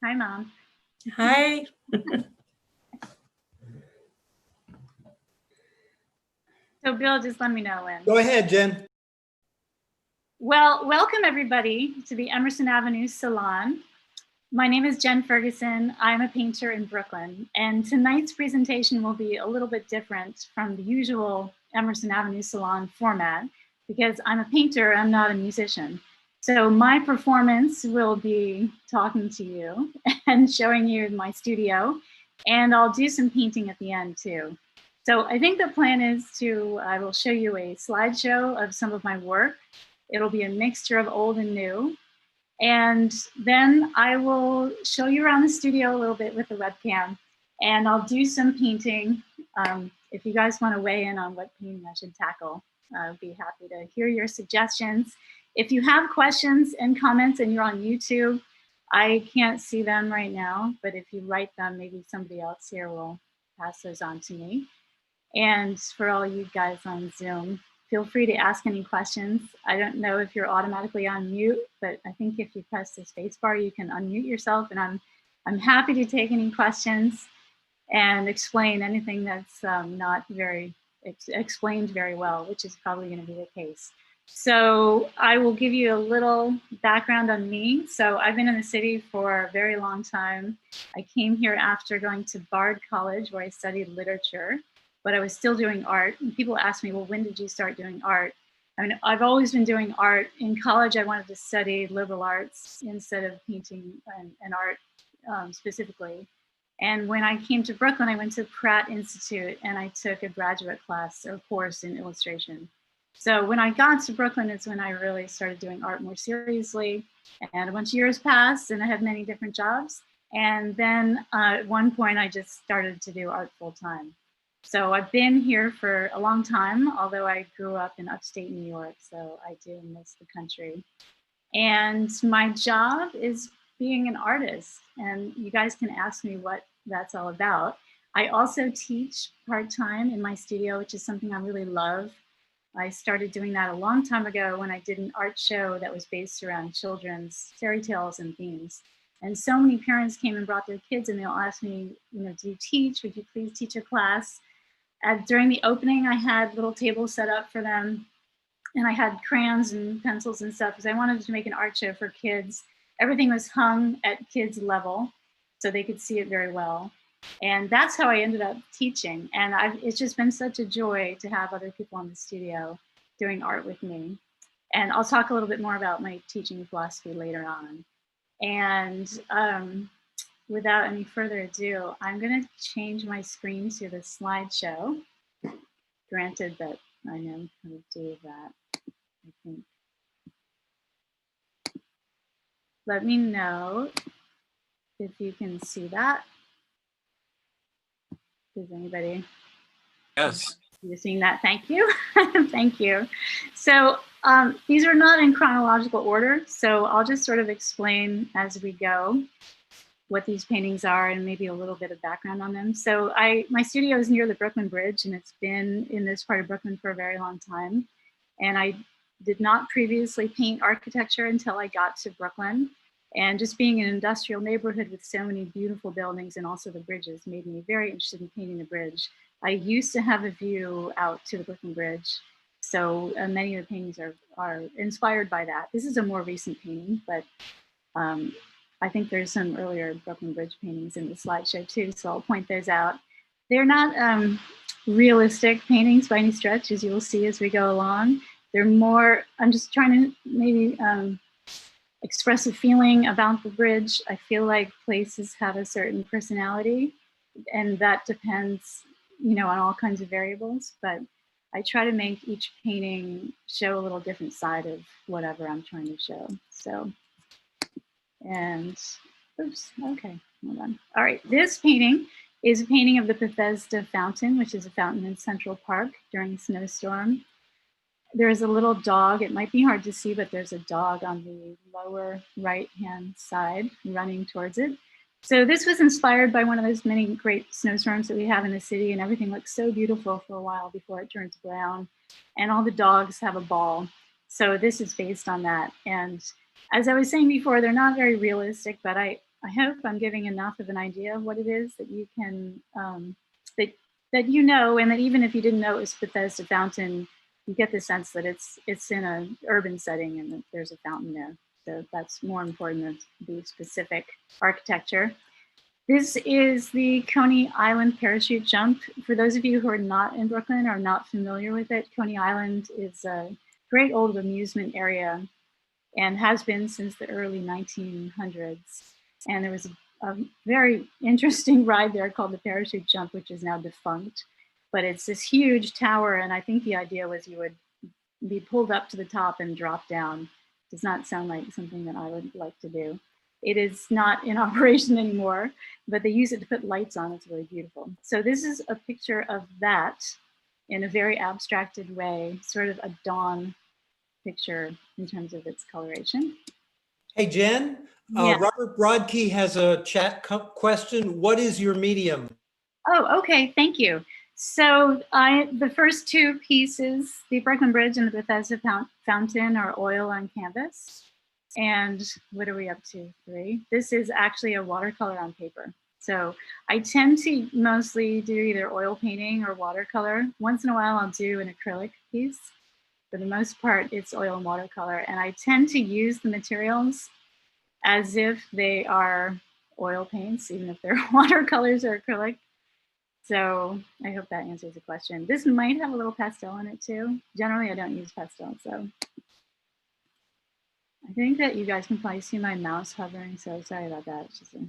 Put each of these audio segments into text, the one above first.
Hi, Mom. Hi. So Bill, just let me know when. Go ahead, Jen. Well, welcome everybody to the Emerson Avenue Salon. My name is Jen Ferguson. I'm a painter in Brooklyn, and tonight's presentation will be a little bit different from the usual Emerson Avenue Salon format because I'm a painter, I'm not a musician. So my performance will be talking to you and showing you my studio, and I'll do some painting at the end too. So I think the plan is I will show you a slideshow of some of my work. It'll be a mixture of old and new. And then I will show you around the studio a little bit with the webcam, and I'll do some painting. If you guys want to weigh in on what painting I should tackle, I'll be happy to hear your suggestions. If you have questions and comments and you're on YouTube, I can't see them right now, but if you write them, maybe somebody else here will pass those on to me. And for all you guys on Zoom, feel free to ask any questions. I don't know if you're automatically on mute, but I think if you press the space bar, you can unmute yourself, and I'm happy to take any questions and explain anything that's not very explained very well, which is probably going to be the case. So I will give you a little background on me. So I've been in the city for a very long time. I came here after going to Bard College, where I studied literature, but I was still doing art. And people ask me, well, when did you start doing art? I mean, I've always been doing art. In college, I wanted to study liberal arts instead of painting and art specifically. And when I came to Brooklyn, I went to Pratt Institute and I took a graduate class or course in illustration. So when I got to Brooklyn, it's when I really started doing art more seriously. And a bunch of years passed and I had many different jobs. And then at one point, I just started to do art full time. So I've been here for a long time, although I grew up in upstate New York, so I do miss the country. And my job is being an artist, and you guys can ask me what that's all about. I also teach part-time in my studio, which is something I really love. I started doing that a long time ago when I did an art show that was based around children's fairy tales and themes. And so many parents came and brought their kids, and they'll ask me, do you teach? Would you please teach a class? During the opening, I had little tables set up for them, and I had crayons and pencils and stuff because I wanted to make an art show for kids. Everything was hung at kids' level so they could see it very well. And that's how I ended up teaching. And it's just been such a joy to have other people in the studio doing art with me. And I'll talk a little bit more about my teaching philosophy later on. And without any further ado, I'm going to change my screen to the slideshow. Granted that I know how to do that, I think. Let me know if you can see that. Is anybody? Yes. You're seeing that? Thank you. Thank you. So these are not in chronological order, so I'll just sort of explain as we go what these paintings are and maybe a little bit of background on them. So my studio is near the Brooklyn Bridge, and it's been in this part of Brooklyn for a very long time. And I did not previously paint architecture until I got to Brooklyn. And just being in an industrial neighborhood with so many beautiful buildings and also the bridges made me very interested in painting the bridge. I used to have a view out to the Brooklyn Bridge. So many of the paintings are inspired by that. This is a more recent painting, but I think there's some earlier Brooklyn Bridge paintings in the slideshow too, so I'll point those out. They're not realistic paintings by any stretch, as you will see as we go along. They're more, I'm just trying to maybe express a feeling about the bridge. I feel like places have a certain personality, and that depends, on all kinds of variables, but I try to make each painting show a little different side of whatever I'm trying to show. So. And, oops, okay, hold on. All right, this painting is a painting of the Bethesda Fountain, which is a fountain in Central Park during a snowstorm. There is a little dog. It might be hard to see, but there's a dog on the lower right-hand side running towards it. So this was inspired by one of those many great snowstorms that we have in the city, and everything looks so beautiful for a while before it turns brown, and all the dogs have a ball. So this is based on that. And as I was saying before, they're not very realistic, but I I hope I'm giving enough of an idea of what it is that you can, that you know, and that even if you didn't know it was Bethesda Fountain, you get the sense that it's in an urban setting and that there's a fountain there. So that's more important than the specific architecture. This is the Coney Island parachute jump. For those of you who are not in Brooklyn or not familiar with it, Coney Island is a great old amusement area and has been since the early 1900s. And there was a very interesting ride there called the parachute jump, which is now defunct. But it's this huge tower, and I think the idea was you would be pulled up to the top and drop down. Does not sound like something that I would like to do. It is not in operation anymore, but they use it to put lights on. It's really beautiful. So this is a picture of that in a very abstracted way, sort of a dawn picture in terms of its coloration. Hey, Jen, Yeah. Robert Brodkey has a chat question. What is your medium? Oh, okay, thank you. So the first two pieces, the Brooklyn Bridge and the Bethesda Fountain, are oil on canvas. And what are we up to? 3. This is actually a watercolor on paper. So I tend to mostly do either oil painting or watercolor. Once in a while, I'll do an acrylic piece. For the most part, it's oil and watercolor. And I tend to use the materials as if they are oil paints, even if they're watercolors or acrylic. So I hope that answers the question. This might have a little pastel in it too. Generally, I don't use pastel, so. I think that you guys can probably see my mouse hovering, so sorry about that. It's just a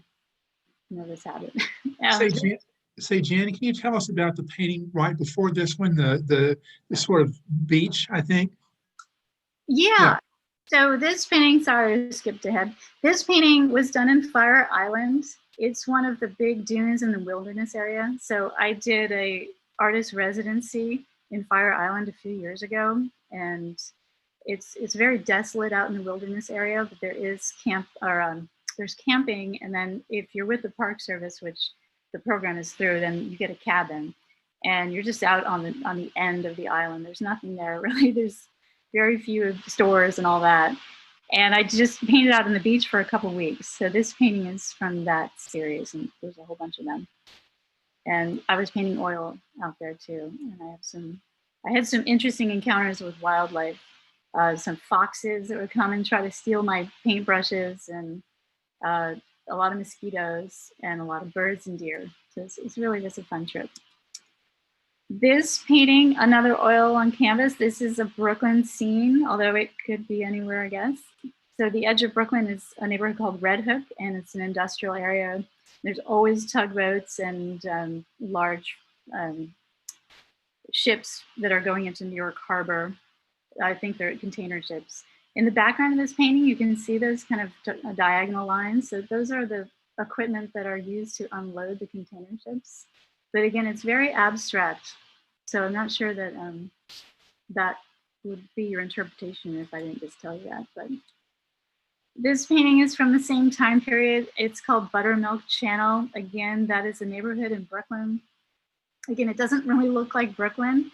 nervous habit. Say, Jan, can you tell us about the painting right before this one, the sort of beach, I think? Yeah. So this painting, sorry, I skipped ahead. This painting was done in Fire Island. It's one of the big dunes in the wilderness area. So I did a artist residency in Fire Island a few years ago, and it's very desolate out in the wilderness area, but there is there's camping, and then if you're with the Park Service, which the program is through, then you get a cabin, and you're just out on the end of the island. There's nothing there really. There's very few stores and all that. And I just painted out on the beach for a couple weeks. So this painting is from that series, and there's a whole bunch of them. And I was painting oil out there too, and I had some interesting encounters with wildlife. Some foxes that would come and try to steal my paintbrushes, and a lot of mosquitoes, and a lot of birds and deer. So it's really just a fun trip. This painting, another oil on canvas. This is a Brooklyn scene, although it could be anywhere, I guess. So the edge of Brooklyn is a neighborhood called Red Hook, and it's an industrial area. There's always tugboats and large ships that are going into New York Harbor. I think they're container ships. In the background of this painting, you can see those kind of diagonal lines. So those are the equipment that are used to unload the container ships. But again, it's very abstract. So I'm not sure that that would be your interpretation if I didn't just tell you that. But this painting is from the same time period. It's called Buttermilk Channel. Again, that is a neighborhood in Brooklyn. Again, it doesn't really look like Brooklyn,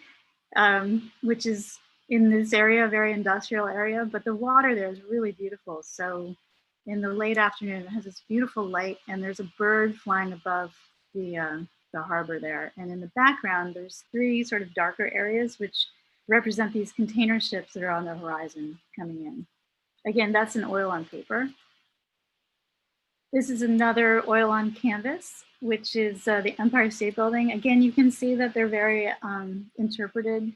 which is in this area, a very industrial area, but the water there is really beautiful. So in the late afternoon, it has this beautiful light, and there's a bird flying above the harbor there. And in the background, there's 3 sort of darker areas which represent these container ships that are on the horizon coming in. Again, that's an oil on paper. This is another oil on canvas, which is the Empire State Building. Again, you can see that they're very interpreted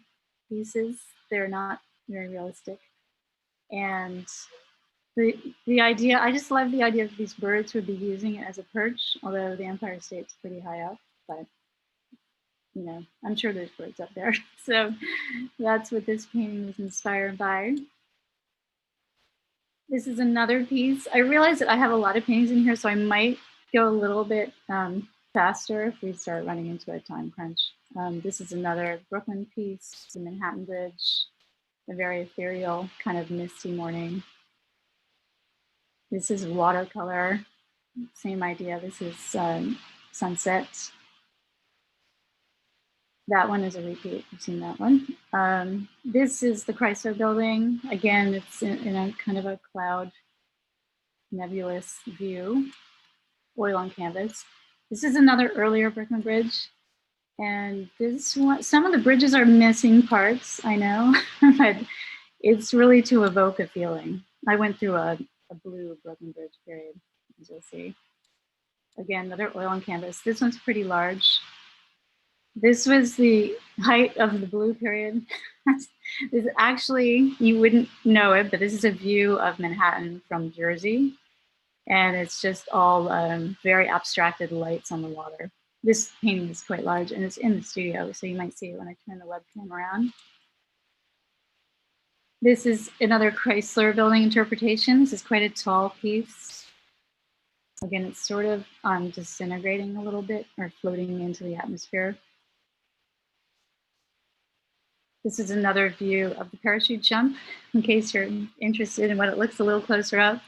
pieces. They're not very realistic. And the idea, I just love the idea that these birds would be using it as a perch, although the Empire State's pretty high up, but you know, I'm sure there's birds up there. So that's what this painting was inspired by. This is another piece. I realize that I have a lot of paintings in here, so I might go a little bit faster if we start running into a time crunch. This is another Brooklyn piece, the Manhattan Bridge, a very ethereal kind of misty morning. This is watercolor, same idea. This is sunset. That one is a repeat, you've seen that one. This is the Chrysler Building. Again, it's in a kind of a cloud nebulous view. oil on canvas. This is another earlier Brooklyn Bridge. And this one, some of the bridges are missing parts, I know, but it's really to evoke a feeling. I went through a blue Brooklyn Bridge period, as you'll see. Again, another oil on canvas. This one's pretty large. This was the height of the blue period. This is actually, you wouldn't know it, but this is a view of Manhattan from Jersey. And it's just all very abstracted lights on the water. This painting is quite large and it's in the studio, so you might see it when I turn the webcam around. This is another Chrysler building interpretation. This is quite a tall piece. Again, it's sort of disintegrating a little bit or floating into the atmosphere. This is another view of the parachute jump, in case you're interested in what it looks a little closer up.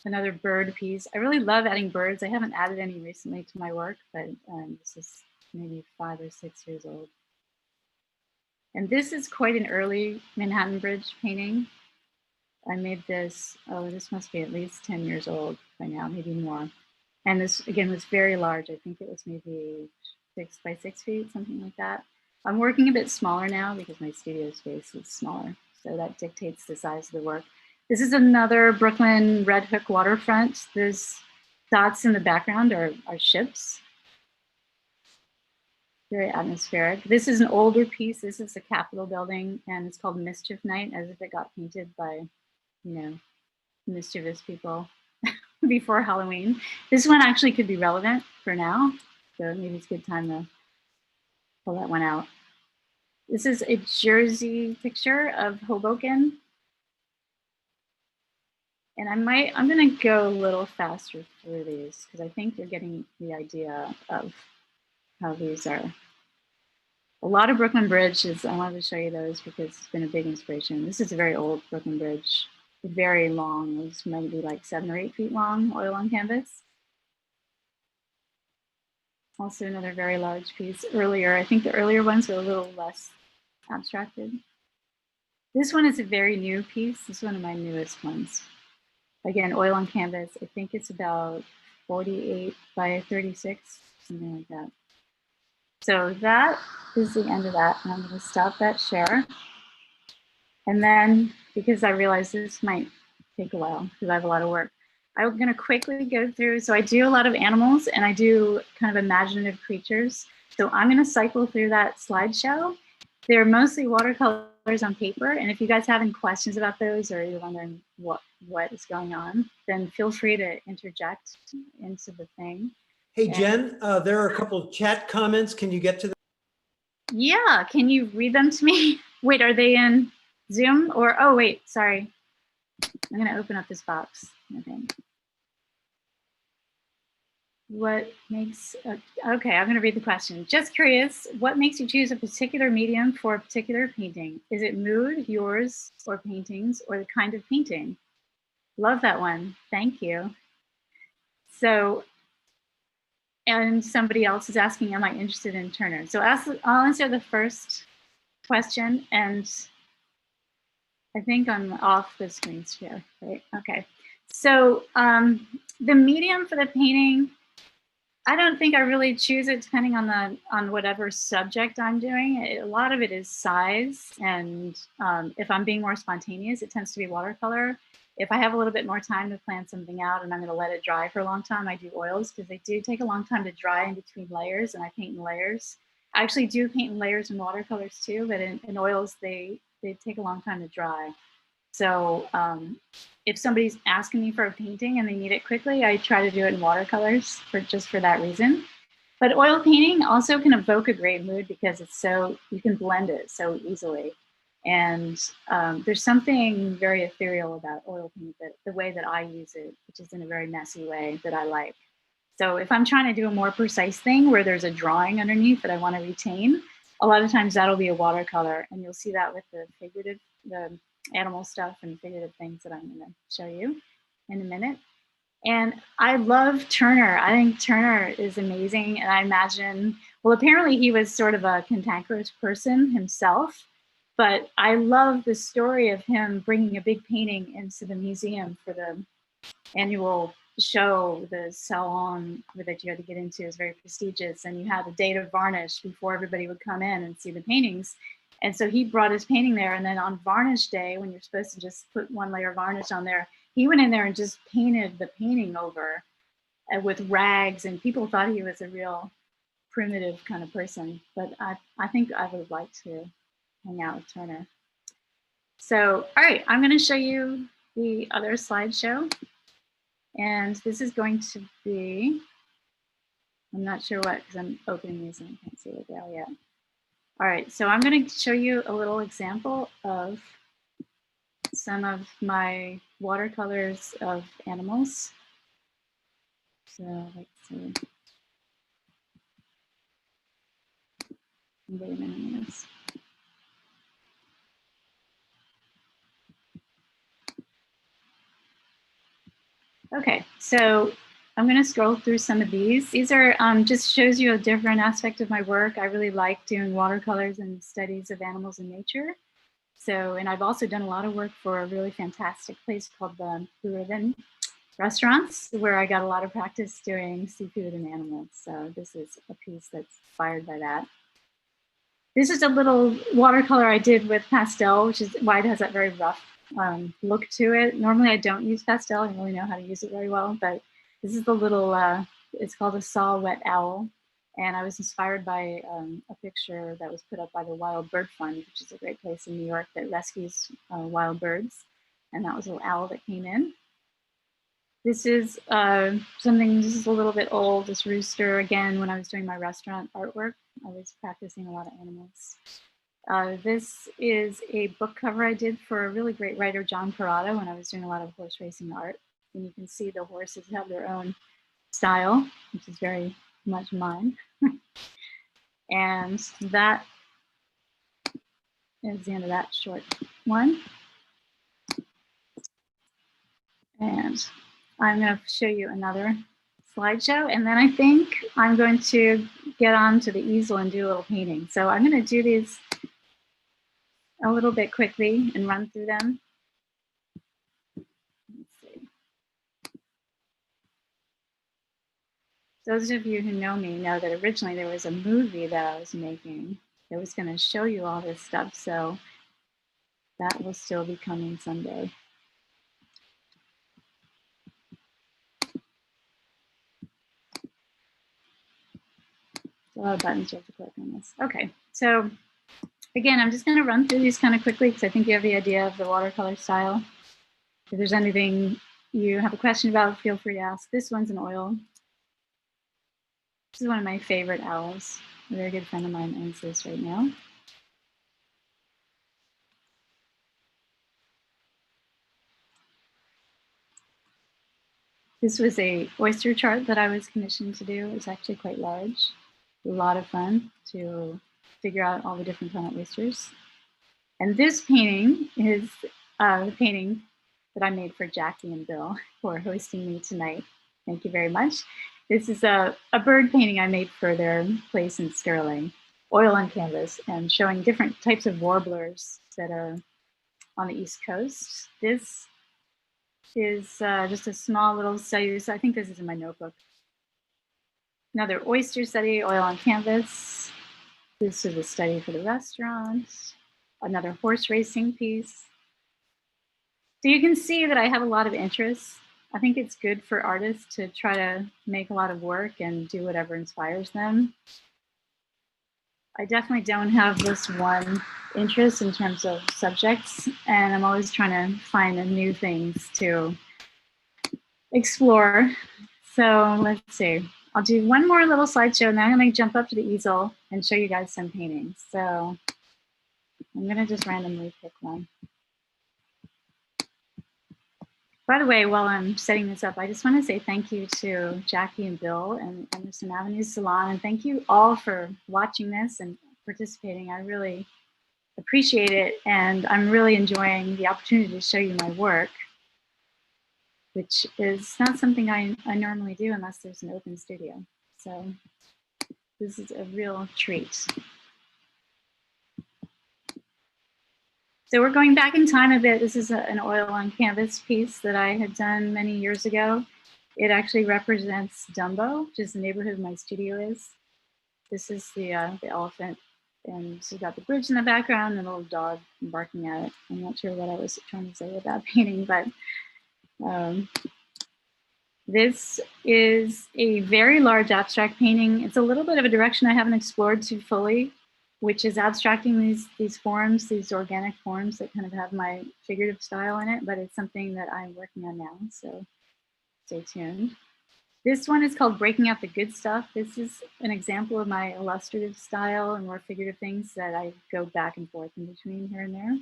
Another bird piece. I really love adding birds. I haven't added any recently to my work, but this is maybe 5 or 6 years old. And this is quite an early Manhattan Bridge painting. I made this, oh, this must be at least 10 years old by now, maybe more. And this, again, was very large. I think it was maybe 6 by 6 feet, something like that. I'm working a bit smaller now because my studio space is smaller. So that dictates the size of the work. This is another Brooklyn Red Hook waterfront. There's dots in the background are ships. Very atmospheric. This is an older piece. This is the Capitol building, and it's called Mischief Night, as if it got painted by, you know, mischievous people before Halloween. This one actually could be relevant for now, so maybe it's a good time to pull that one out. This is a Jersey picture of Hoboken. And I'm gonna go a little faster through these because I think you're getting the idea of how these are. A lot of Brooklyn Bridges, I wanted to show you those because it's been a big inspiration. This is a very old Brooklyn Bridge, very long. It's maybe like 7 or 8 feet long, oil on canvas. Also another very large piece earlier. I think the earlier ones were a little less abstracted. This one is a very new piece. This is one of my newest ones. Again, oil on canvas. I think it's about 48 by 36, something like that. So that is the end of that. And I'm going to stop that share. And then, because I realize this might take a while because I have a lot of work, I'm going to quickly go through. So I do a lot of animals and I do kind of imaginative creatures. So I'm going to cycle through that slideshow. They're mostly watercolors on paper. And if you guys have any questions about those or you're wondering what is going on, then feel free to interject into the thing. Hey, Jen, there are a couple of chat comments. Can you get to them? Yeah, can you read them to me? Wait, are they in Zoom or, oh wait, sorry. I'm gonna open up this box, I think. What makes, okay, I'm gonna read the question. Just curious, what makes you choose a particular medium for a particular painting? Is it mood, yours, or paintings, or the kind of painting? Love that one, thank you. So, and somebody else is asking, am I interested in Turner? So I'll answer the first question, and I think I'm off the screen share, right? Okay, so the medium for the painting, I don't think I really choose it depending on whatever subject I'm doing. A lot of it is size, and if I'm being more spontaneous, it tends to be watercolor. If I have a little bit more time to plan something out and I'm going to let it dry for a long time, I do oils because they do take a long time to dry in between layers, and I paint in layers. I actually do paint in layers in watercolors too, but in oils, they take a long time to dry. So if somebody's asking me for a painting and they need it quickly, I try to do it in watercolors just for that reason. But oil painting also can evoke a great mood because it's so, you can blend it so easily. And there's something very ethereal about oil paint, that the way that I use it, which is in a very messy way that I like. So if I'm trying to do a more precise thing where there's a drawing underneath that I want to retain, a lot of times that'll be a watercolor, and you'll see that with the figurative, the animal stuff and figurative things that I'm going to show you in a minute. And I love Turner. I think Turner is amazing. And I imagine, well, apparently he was sort of a cantankerous person himself, but I love the story of him bringing a big painting into the museum for the annual show, the salon that you had to get into is very prestigious, and you had a day to varnish before everybody would come in and see the paintings. And so he brought his painting there, and then on varnish day, when you're supposed to just put one layer of varnish on there, he went in there and just painted the painting over with rags, and people thought he was a real primitive kind of person. But I think I would like to hang out with Turner. So, all right, I'm going to show you the other slideshow. And this is going to be, I'm not sure what, because I'm opening these and I can't see what they are yet. All right, so I'm going to show you a little example of some of my watercolors of animals. So let's see. Wait a minute. Okay, so I'm going to scroll through some of these. These are just shows you a different aspect of my work. I really like doing watercolors and studies of animals in nature. So, and I've also done a lot of work for a really fantastic place called the Blue Ribbon Restaurants, where I got a lot of practice doing seafood and animals. So this is a piece that's inspired by that. This is a little watercolor I did with pastel, which is why it has that very rough look to it. Normally I don't use pastel. I don't really know how to use it very well, but this is the little, it's called a saw wet owl. And I was inspired by a picture that was put up by the Wild Bird Fund, which is a great place in New York that rescues wild birds. And that was a little owl that came in. This is something, this is a little bit old, this rooster. Again, when I was doing my restaurant artwork, I was practicing a lot of animals. This is a book cover I did for a really great writer, John Parada, when I was doing a lot of horse racing art. And you can see the horses have their own style, which is very much mine. And that is the end of that short one. And I'm going to show you another slideshow, and then I think I'm going to get onto the easel and do a little painting. So I'm going to do these a little bit quickly and run through them. Let's see. Those of you who know me know that originally there was a movie that I was making that was going to show you all this stuff, so that will still be coming someday. A lot of buttons you have to click on this. Okay, so again, I'm just going to run through these kind of quickly because I think you have the idea of the watercolor style. If there's anything you have a question about, feel free to ask. This one's an oil. This is one of my favorite owls. A very good friend of mine owns this right now. This was a oyster chart that I was commissioned to do. It was actually quite large. A lot of fun to figure out all the different kind of oysters. And this painting is the painting that I made for Jackie and Bill for hosting me tonight. Thank you very much. This is a bird painting I made for their place in Sterling, oil on canvas, and showing different types of warblers that are on the East Coast. This is just a small little study. So I think this is in my notebook. Another oyster study, oil on canvas. This is a study for the restaurant. Another horse racing piece. So you can see that I have a lot of interests. I think it's good for artists to try to make a lot of work and do whatever inspires them. I definitely don't have this one interest in terms of subjects, and I'm always trying to find new things to explore. So let's see. I'll do one more little slideshow, and then I'm going to jump up to the easel and show you guys some paintings. So I'm going to just randomly pick one. By the way, while I'm setting this up, I just want to say thank you to Jackie and Bill and Emerson Avenue Salon, and thank you all for watching this and participating. I really appreciate it, and I'm really enjoying the opportunity to show you my work, which is not something I normally do unless there's an open studio. So this is a real treat. So we're going back in time a bit. This is an oil on canvas piece that I had done many years ago. It actually represents Dumbo, which is the neighborhood my studio is. This is the elephant, and so you've got the bridge in the background and a little dog barking at it. I'm not sure what I was trying to say with that painting, but this is a very large abstract painting. It's a little bit of a direction I haven't explored too fully, which is abstracting these forms, these organic forms that kind of have my figurative style in it, but it's something that I'm working on now, so stay tuned. This one is called Breaking Out the Good Stuff. This is an example of my illustrative style and more figurative things that I go back and forth in between here and there.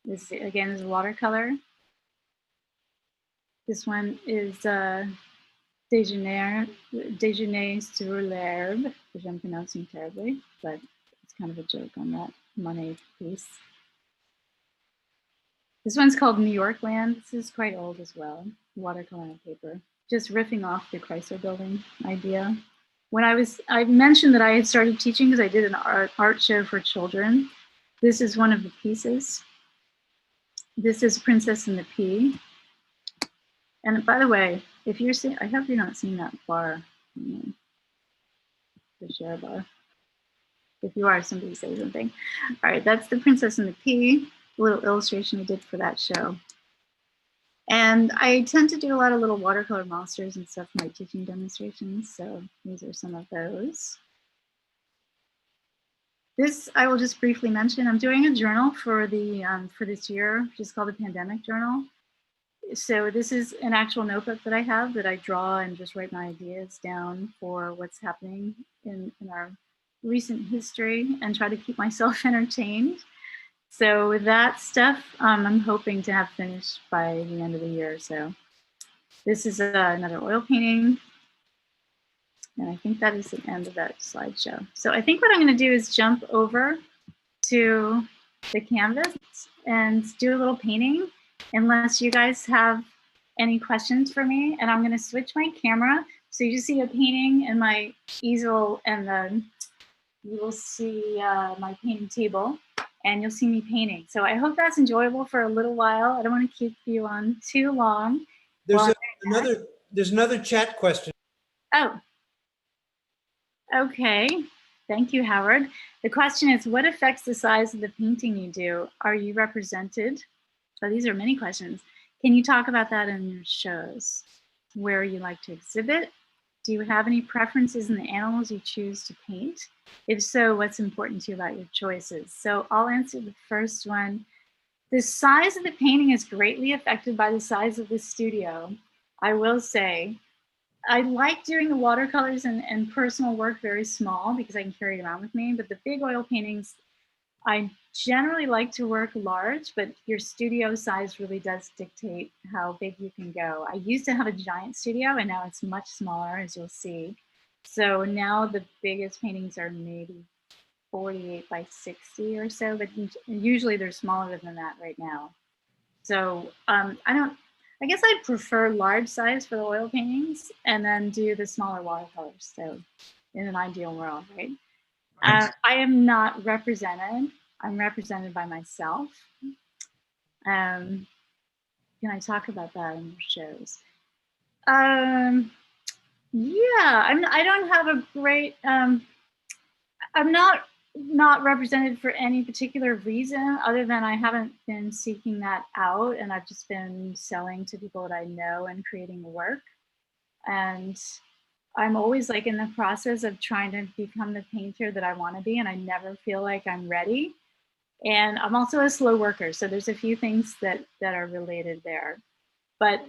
This, again, is watercolor. This one is Déjeuner sur l'herbe, which I'm pronouncing terribly, but it's kind of a joke on that Monet piece. This one's called New York Land. This is quite old as well, watercolor on paper. Just riffing off the Chrysler Building idea. When I mentioned that I had started teaching because I did an art show for children. This is one of the pieces. This is Princess and the Pea. And by the way, if you're seeing, I hope you're not seeing that bar, the share bar. If you are, somebody say something. All right, that's the Princess and the Pea, a little illustration I did for that show. And I tend to do a lot of little watercolor monsters and stuff in my teaching demonstrations, so these are some of those. This I will just briefly mention. I'm doing a journal for this year, which is called the Pandemic Journal. So this is an actual notebook that I have that I draw and just write my ideas down for what's happening in our recent history and try to keep myself entertained. So with that stuff, I'm hoping to have finished by the end of the year. So this is another oil painting. And I think that is the end of that slideshow. So I think what I'm going to do is jump over to the canvas and do a little painting, unless you guys have any questions for me. And I'm going to switch my camera. So you see a painting and my easel, and then you will see my painting table. And you'll see me painting. So I hope that's enjoyable for a little while. I don't want to keep you on too long. There's another chat question. Oh, okay. Thank you, Howard. The question is, what affects the size of the painting you do? Are you represented? So these are many questions. Can you talk about that in your shows? Where you like to exhibit? Do you have any preferences in the animals you choose to paint? If so, what's important to you about your choices? So I'll answer the first one. The size of the painting is greatly affected by the size of the studio. I will say, I like doing the watercolors and personal work very small because I can carry it around with me, but the big oil paintings, I generally like to work large, but your studio size really does dictate how big you can go. I used to have a giant studio and now it's much smaller, as you'll see. So now the biggest paintings are maybe 48 by 60 or so, but usually they're smaller than that right now. So I guess I prefer large size for the oil paintings and then do the smaller watercolors. So in an ideal world, right? I am not represented. I'm represented by myself. Can I talk about that in your shows? Yeah, I don't have a great, I'm not represented for any particular reason other than I haven't been seeking that out, and I've just been selling to people that I know and creating work. And I'm always like in the process of trying to become the painter that I want to be, and I never feel like I'm ready. And I'm also a slow worker, so there's a few things that are related there. But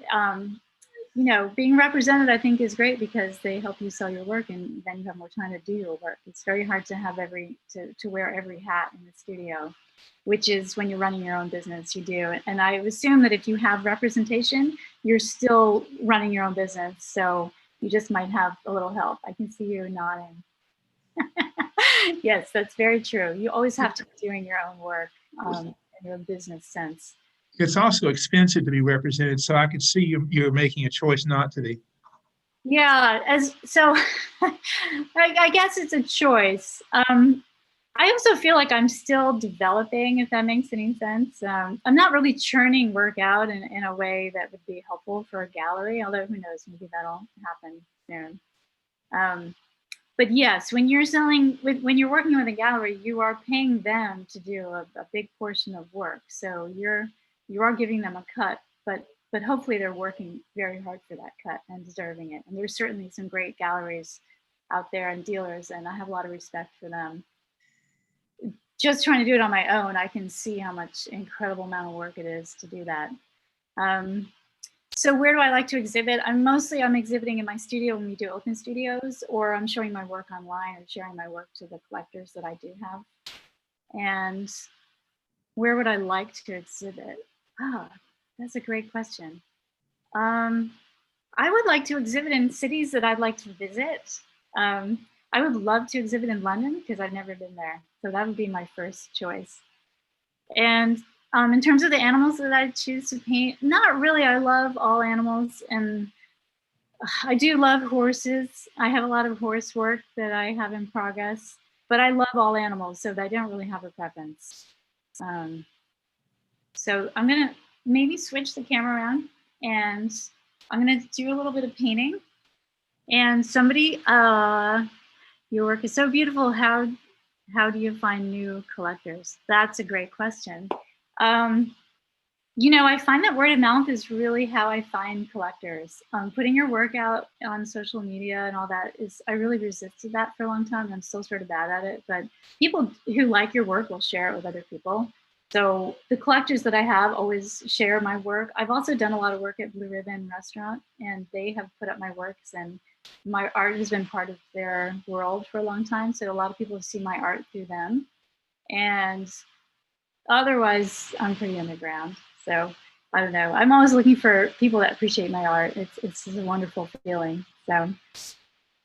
you know, being represented, I think, is great because they help you sell your work, and then you have more time to do your work. It's very hard to have to wear every hat in the studio, which is when you're running your own business, you do. And I assume that if you have representation, you're still running your own business. So you just might have a little help. I can see you nodding. Yes, that's very true. You always have to be doing your own work in your business sense. It's also expensive to be represented, so I could see you're making a choice not to be. Yeah, so I guess it's a choice. I also feel like I'm still developing, if that makes any sense. I'm not really churning work out in a way that would be helpful for a gallery, although who knows, maybe that'll happen soon. But yes, when you're when you're working with a gallery, you are paying them to do a big portion of work. So you are giving them a cut, but hopefully they're working very hard for that cut and deserving it. And there's certainly some great galleries out there and dealers, and I have a lot of respect for them. Just trying to do it on my own, I can see how much incredible amount of work it is to do that. So where do I like to exhibit? I'm exhibiting in my studio when we do open studios, or I'm showing my work online or sharing my work to the collectors that I do have. And where would I like to exhibit? That's a great question. I would like to exhibit in cities that I'd like to visit. I would love to exhibit in London because I've never been there. So that would be my first choice. And in terms of the animals that I choose to paint, not really. I love all animals, and I do love horses. I have a lot of horse work that I have in progress, but I love all animals, so I don't really have a preference. So I'm gonna maybe switch the camera around, and I'm gonna do a little bit of painting. And somebody, your work is so beautiful. How do you find new collectors? That's a great question. You know, I find that word of mouth is really how I find collectors. Putting your work out on social media and all that I really resisted that for a long time. I'm still sort of bad at it, but people who like your work will share it with other people. So the collectors that I have always share my work. I've also done a lot of work at Blue Ribbon Restaurant, and they have put up my works, and my art has been part of their world for a long time. So a lot of people have seen my art through them. And otherwise, I'm pretty underground. So I don't know. I'm always looking for people that appreciate my art. It's a wonderful feeling. So,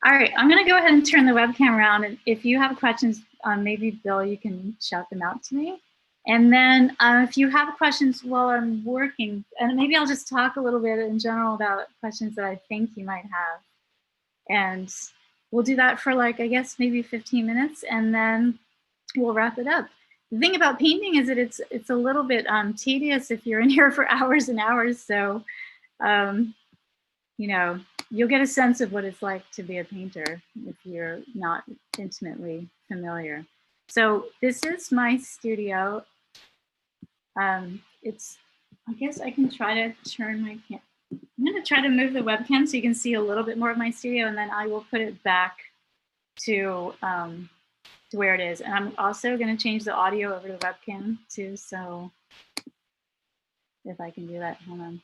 all right, I'm going to go ahead and turn the webcam around. And if you have questions, maybe Bill, you can shout them out to me. And then if you have questions while I'm working, and maybe I'll just talk a little bit in general about questions that I think you might have. And we'll do that for like, I guess, maybe 15 minutes, and then we'll wrap it up. The thing about painting is that it's a little bit tedious if you're in here for hours and hours. So, you know, you'll get a sense of what it's like to be a painter if you're not intimately familiar. So this is my studio. I guess I can try to turn my camera. I'm going to try to move the webcam so you can see a little bit more of my studio, and then I will put it back to where it is. And I'm also going to change the audio over to the webcam too. So if I can do that, hold on.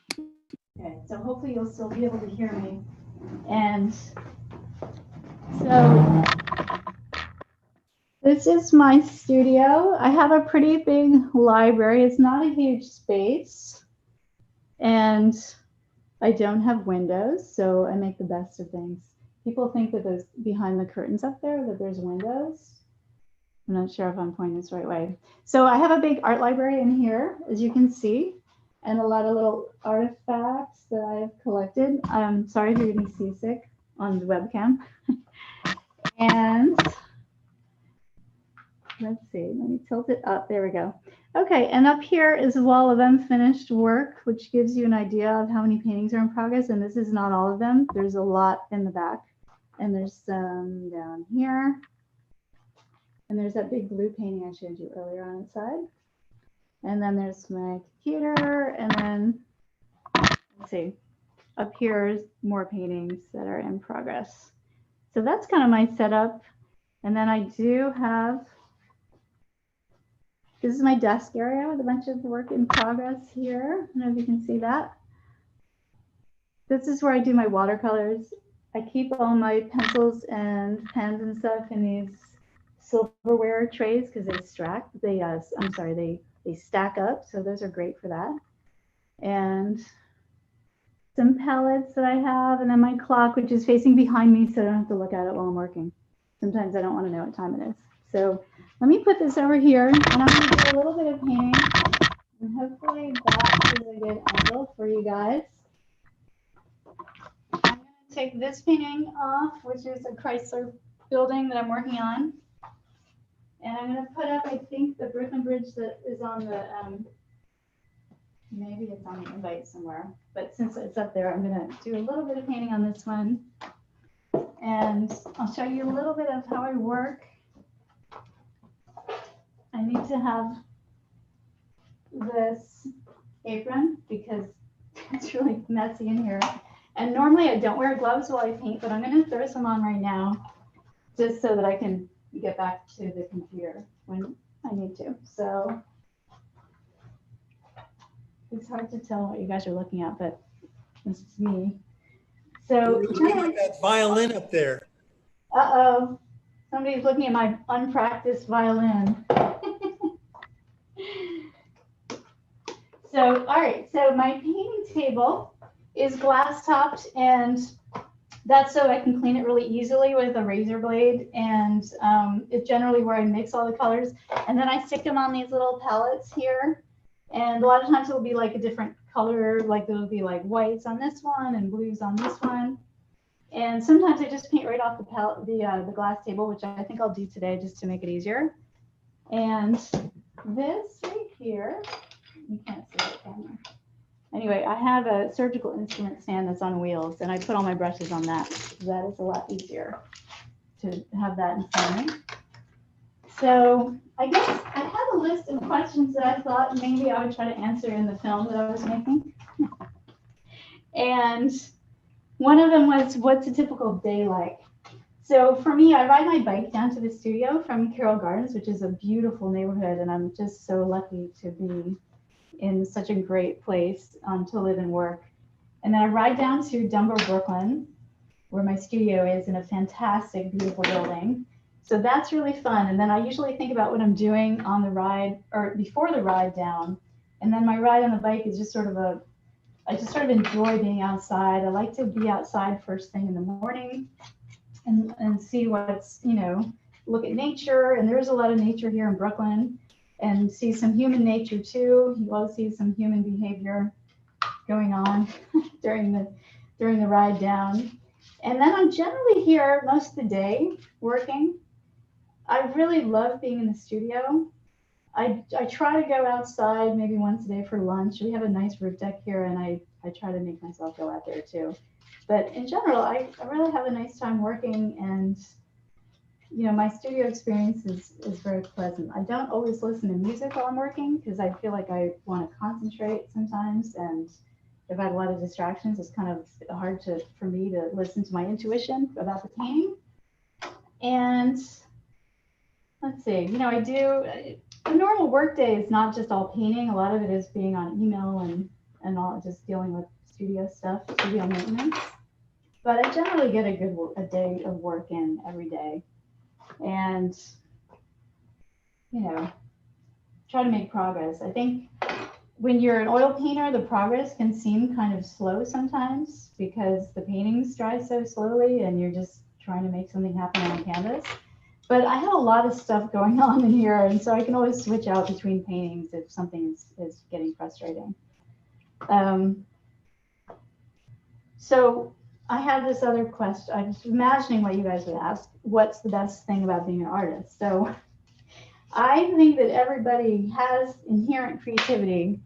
Okay, so hopefully you'll still be able to hear me. And so this is my studio. I have a pretty big library. It's not a huge space, and I don't have windows, so I make the best of things. People think that there's behind the curtains up there that there's windows. I'm not sure if I'm pointing this the right way. So I have a big art library in here, as you can see, and a lot of little artifacts that I've collected. I'm sorry if you're getting seasick on the webcam. And let's see, let me tilt it up. There we go. Okay, and up here is a wall of unfinished work, which gives you an idea of how many paintings are in progress. And this is not all of them. There's a lot in the back. And there's some down here. And there's that big blue painting I showed you earlier on the side. And then there's my computer. And then, let's see, up here is more paintings that are in progress. So that's kind of my setup. And then I do have, this is my desk area with a bunch of work in progress here. I don't know if you can see that. This is where I do my watercolors. I keep all my pencils and pens and stuff in these silverware trays because they stack up. So those are great for that. And some palettes that I have, and then my clock, which is facing behind me, so I don't have to look at it while I'm working. Sometimes I don't want to know what time it is. So let me put this over here, and I'm going to do a little bit of painting, and hopefully that is a good angle for you guys. I'm going to take this painting off, which is a Chrysler building that I'm working on. And I'm going to put up, I think, the Brooklyn Bridge that is on the, maybe it's on the invite somewhere. But since it's up there, I'm going to do a little bit of painting on this one. And I'll show you a little bit of how I work. I need to have this apron because it's really messy in here. And normally I don't wear gloves while I paint, but I'm going to throw some on right now just so that I can get back to the computer when I need to. So it's hard to tell what you guys are looking at, but this is me. So Look at that violin up there. uh-oh, somebody's looking at my unpracticed violin. So, all right, so my painting table is glass topped, and that's so I can clean it really easily with a razor blade. And it's generally where I mix all the colors. And then I stick them on these little palettes here. And a lot of times it will be like a different color, like there will be like whites on this one and blues on this one. And sometimes I just paint right off the palette, the glass table, which I think I'll do today just to make it easier. And this right here, you can't see it, can you? Anyway, I have a surgical instrument stand that's on wheels, and I put all my brushes on that. That is a lot easier to have that in front of me. So I guess I have a list of questions that I thought maybe I would try to answer in the film that I was making. And one of them was, what's a typical day like? So for me, I ride my bike down to the studio from Carroll Gardens, which is a beautiful neighborhood, and I'm just so lucky to be in such a great place to live and work. And then I ride down to Dunbar, Brooklyn, where my studio is, in a fantastic, beautiful building. So that's really fun. And then I usually think about what I'm doing on the ride or before the ride down. And then my ride on the bike is just sort of I just sort of enjoy being outside. I like to be outside first thing in the morning and see what's, look at nature. And there's a lot of nature here in Brooklyn. And see some human nature too. You always see some human behavior going on during the ride down. And then I'm generally here most of the day working. I really love being in the studio. I try to go outside maybe once a day for lunch. We have a nice roof deck here, and I try to make myself go out there too. But in general, I really have a nice time working, and my studio experience is very pleasant. I don't always listen to music while I'm working because I feel like I want to concentrate sometimes. And if I have a lot of distractions, it's kind of hard for me to listen to my intuition about the painting. And let's see, a normal work day is not just all painting. A lot of it is being on email and all, just dealing with studio stuff, studio maintenance. But I generally get a day of work in every day. And try to make progress. I think when you're an oil painter, the progress can seem kind of slow sometimes because the paintings dry so slowly and you're just trying to make something happen on canvas. But I have a lot of stuff going on in here, and so I can always switch out between paintings if something is getting frustrating. So I have this other question. I'm just imagining what you guys would ask. What's the best thing about being an artist? So I think that everybody has inherent creativity,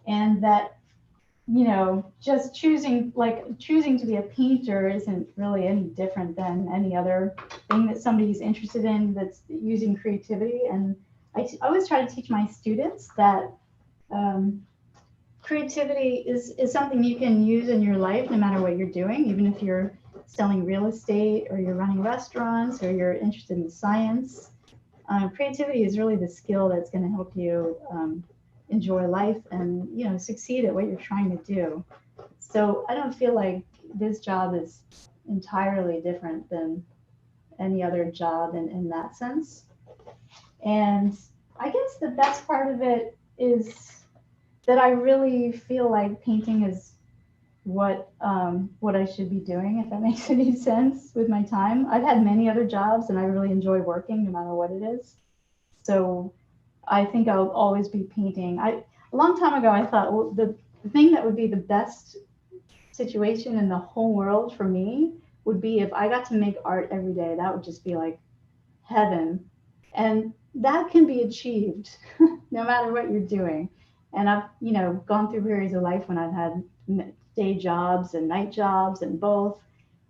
and that, just choosing to be a painter isn't really any different than any other thing that somebody's interested in that's using creativity. And I always try to teach my students that creativity is something you can use in your life no matter what you're doing, even if you're selling real estate or you're running restaurants or you're interested in science. Creativity is really the skill that's going to help you enjoy life and succeed at what you're trying to do. So I don't feel like this job is entirely different than any other job in that sense. And I guess the best part of it is that I really feel like painting is what I should be doing, if that makes any sense with my time. I've had many other jobs and I really enjoy working no matter what it is. So I think I'll always be painting. A long time ago, I thought, well, the thing that would be the best situation in the whole world for me would be if I got to make art every day. That would just be like heaven. And that can be achieved no matter what you're doing. And I've, gone through periods of life when I've had day jobs and night jobs and both.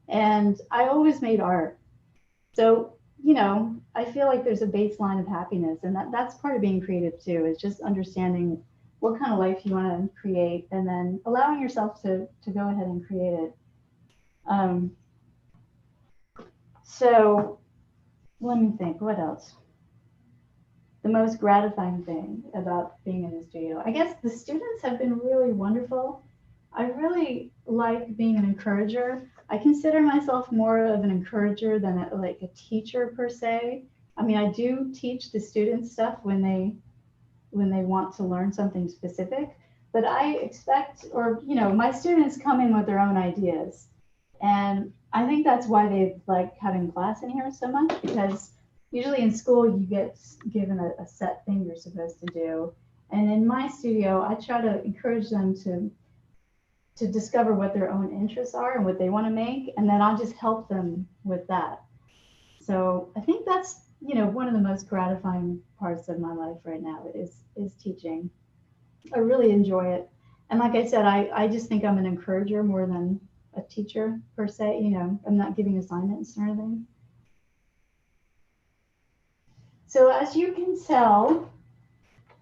And I always made art. So, I feel like there's a baseline of happiness, and that's part of being creative too, is just understanding what kind of life you want to create and then allowing yourself to go ahead and create it. So let me think, what else? The most gratifying thing about being in the studio, I guess the students have been really wonderful. I really like being an encourager. I consider myself more of an encourager than like a teacher per se. I mean, I do teach the students stuff when they want to learn something specific, but I expect, or, my students come in with their own ideas. And I think that's why they like having class in here so much, because usually in school you get given a set thing you're supposed to do. And in my studio, I try to encourage them to discover what their own interests are and what they want to make, and then I'll just help them with that. So I think that's, one of the most gratifying parts of my life right now is teaching. I really enjoy it. And like I said, I just think I'm an encourager more than a teacher per se. I'm not giving assignments or anything. So as you can tell,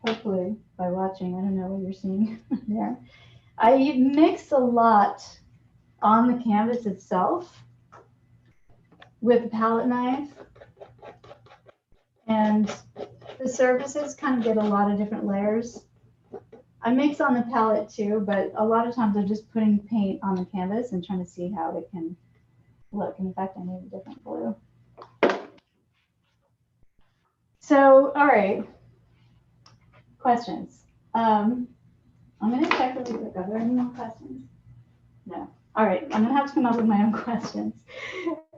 hopefully by watching, I don't know what you're seeing there, I mix a lot on the canvas itself with a palette knife, and the surfaces kind of get a lot of different layers. I mix on the palette too, but a lot of times I'm just putting paint on the canvas and trying to see how it can look. In fact, I need a different blue. So, all right, questions. I'm going to check really quick. Are there any more questions? No. All right, I'm going to have to come up with my own questions,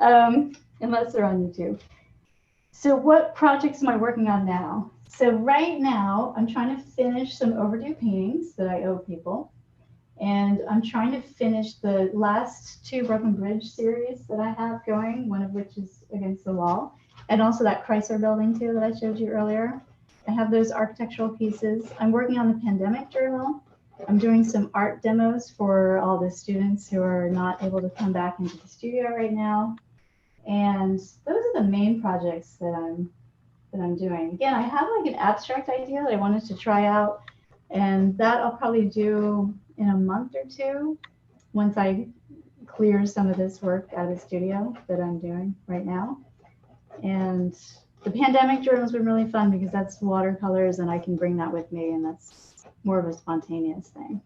unless they're on YouTube. So what projects am I working on now? So right now, I'm trying to finish some overdue paintings that I owe people. And I'm trying to finish the last 2 Broken Bridge series that I have going, one of which is Against the Wall, and also that Chrysler building too that I showed you earlier. I have those architectural pieces. I'm working on the pandemic journal. I'm doing some art demos for all the students who are not able to come back into the studio right now. And those are the main projects that I'm doing. Again, I have like an abstract idea that I wanted to try out, and that I'll probably do in a month or 2 once I clear some of this work out of the studio that I'm doing right now. And the pandemic journal has been really fun because that's watercolors and I can bring that with me, and that's more of a spontaneous thing.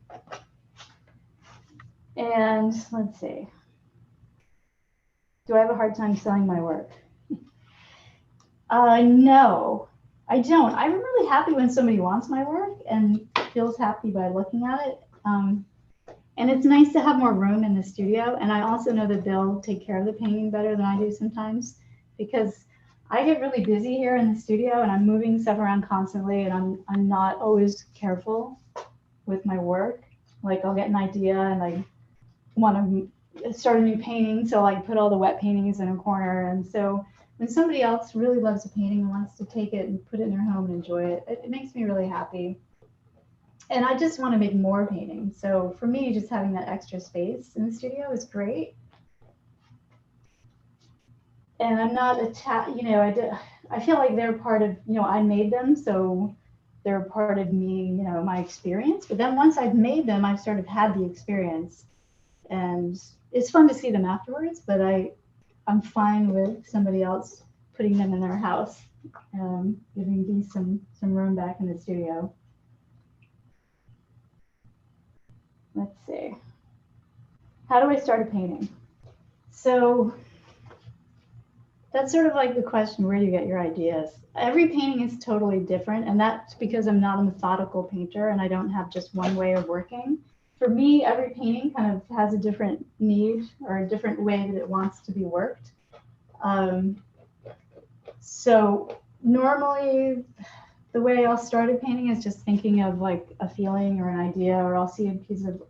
And let's see. Do I have a hard time selling my work? No, I don't. I'm really happy when somebody wants my work and feels happy by looking at it. And it's nice to have more room in the studio. And I also know that they'll take care of the painting better than I do sometimes, because I get really busy here in the studio and I'm moving stuff around constantly, and I'm not always careful with my work. Like I'll get an idea and I want to start a new painting, so I put all the wet paintings in a corner. And so when somebody else really loves a painting and wants to take it and put it in their home and enjoy it, it makes me really happy. And I just want to make more paintings. So for me, just having that extra space in the studio is great. And I'm not attached, I feel like they're part of, I made them, so they're part of me, my experience. But then once I've made them, I've sort of had the experience. And it's fun to see them afterwards, but I'm fine with somebody else putting them in their house, giving me some room back in the studio. Let's see. How do I start a painting? So that's sort of like the question, where do you get your ideas? Every painting is totally different, and that's because I'm not a methodical painter and I don't have just one way of working. For me, every painting kind of has a different need or a different way that it wants to be worked. So normally the way I'll start a painting is just thinking of like a feeling or an idea, or I'll see a piece of,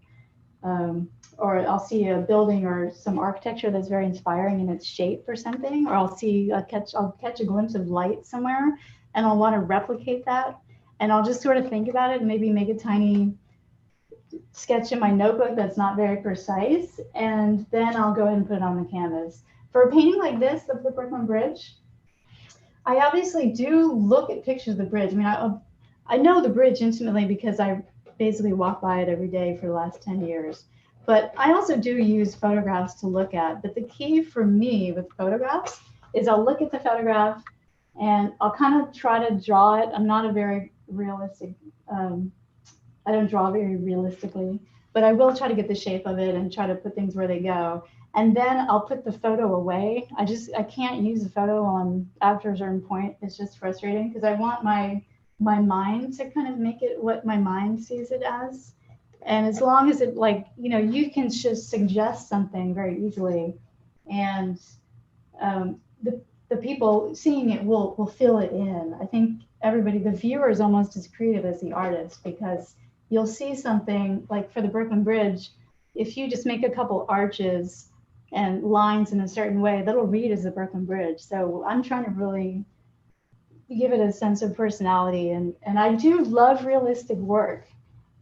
or I'll see a building or some architecture that's very inspiring in its shape or something, or I'll catch a glimpse of light somewhere and I'll want to replicate that. And I'll just sort of think about it and maybe make a tiny sketch in my notebook that's not very precise. And then I'll go ahead and put it on the canvas. For a painting like this, the Brooklyn Bridge, I obviously do look at pictures of the bridge. I mean, I know the bridge intimately because I basically walk by it every day for the last 10 years. But I also do use photographs to look at. But the key for me with photographs is I'll look at the photograph and I'll kind of try to draw it. I'm not a very realistic, I don't draw very realistically, but I will try to get the shape of it and try to put things where they go. And then I'll put the photo away. I can't use the photo after a certain point. It's just frustrating because I want my mind to kind of make it what my mind sees it as. And as long as it, like, you know, you can just suggest something very easily, and the people seeing it will fill it in. I think the viewer is almost as creative as the artist, because you'll see something like for the Brooklyn Bridge, if you just make a couple arches and lines in a certain way, that'll read as the Brooklyn Bridge. So I'm trying to really give it a sense of personality, and I do love realistic work.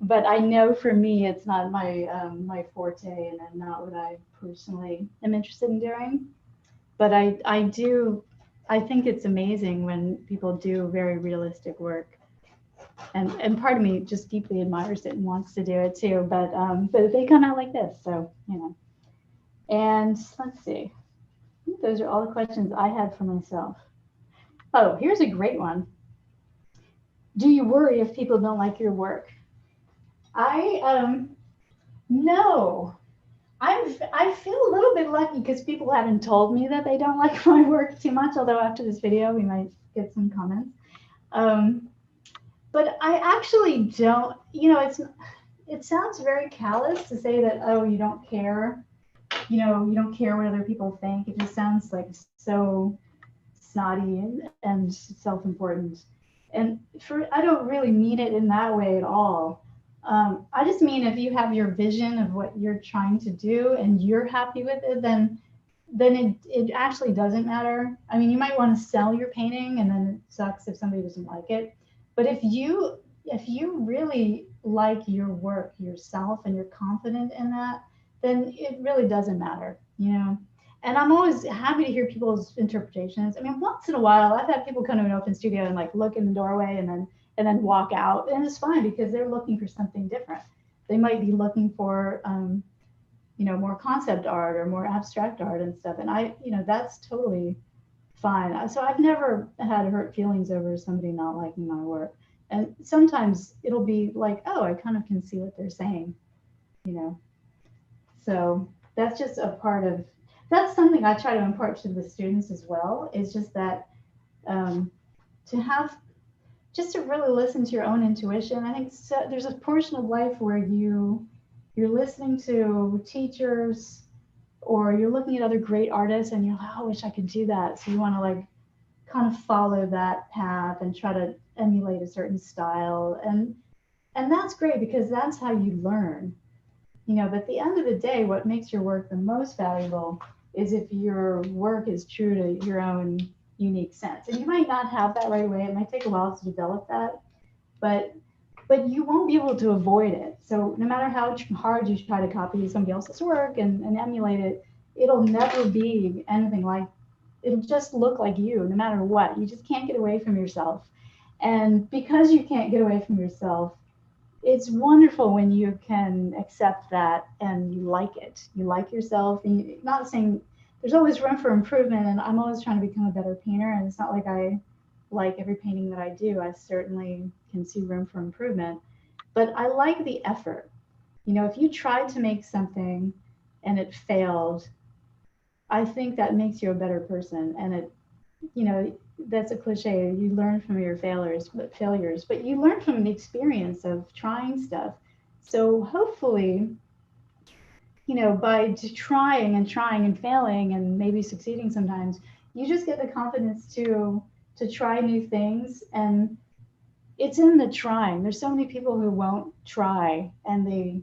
But I know for me, it's not my forte, and not what I personally am interested in doing. But I think it's amazing when people do very realistic work, and part of me just deeply admires it and wants to do it too. But they come out like this, so you know. And let's see, I think those are all the questions I had for myself. Oh, here's a great one. Do you worry if people don't like your work? No. I feel a little bit lucky because people haven't told me that they don't like my work too much, although after this video we might get some comments. But I actually don't, you know, it sounds very callous to say that, oh, you don't care, you know, you don't care what other people think. It just sounds like so snotty and self-important. And I don't really mean it in that way at all. I just mean if you have your vision of what you're trying to do and you're happy with it, then it actually doesn't matter. I mean, you might want to sell your painting, and then it sucks if somebody doesn't like it. But if you really like your work yourself and you're confident in that, then it really doesn't matter, you know. And I'm always happy to hear people's interpretations. I mean, once in a while, I've had people come to an open studio and like look in the doorway and then walk out, and it's fine because they're looking for something different. They might be looking for, you know, more concept art or more abstract art and stuff. And you know, that's totally fine. So I've never had hurt feelings over somebody not liking my work. And sometimes it'll be like, oh, I kind of can see what they're saying, you know. So that's just a part of, that's something I try to impart to the students as well, is just that just to really listen to your own intuition. I think there's a portion of life where you're listening to teachers, or you're looking at other great artists and you're like, oh, I wish I could do that. So you want to like kind of follow that path and try to emulate a certain style. And that's great because that's how you learn. You know, but at the end of the day, what makes your work the most valuable is if your work is true to your own unique sense. And you might not have that right away. It might take a while to develop that, but you won't be able to avoid it. So no matter how hard you try to copy somebody else's work and emulate it, it'll never be anything like, it'll just look like you no matter what. You just can't get away from yourself. And because you can't get away from yourself, it's wonderful when you can accept that and you like it. You like yourself, and you're not saying there's always room for improvement, and I'm always trying to become a better painter, and it's not like I like every painting that I do. I certainly can see room for improvement, but I like the effort. You know, if you tried to make something and it failed, I think that makes you a better person. And it, you know, that's a cliche. You learn from your failures, but you learn from the experience of trying stuff. So hopefully, you know, by trying and failing and maybe succeeding sometimes, you just get the confidence to try new things. And it's in the trying. There's so many people who won't try, and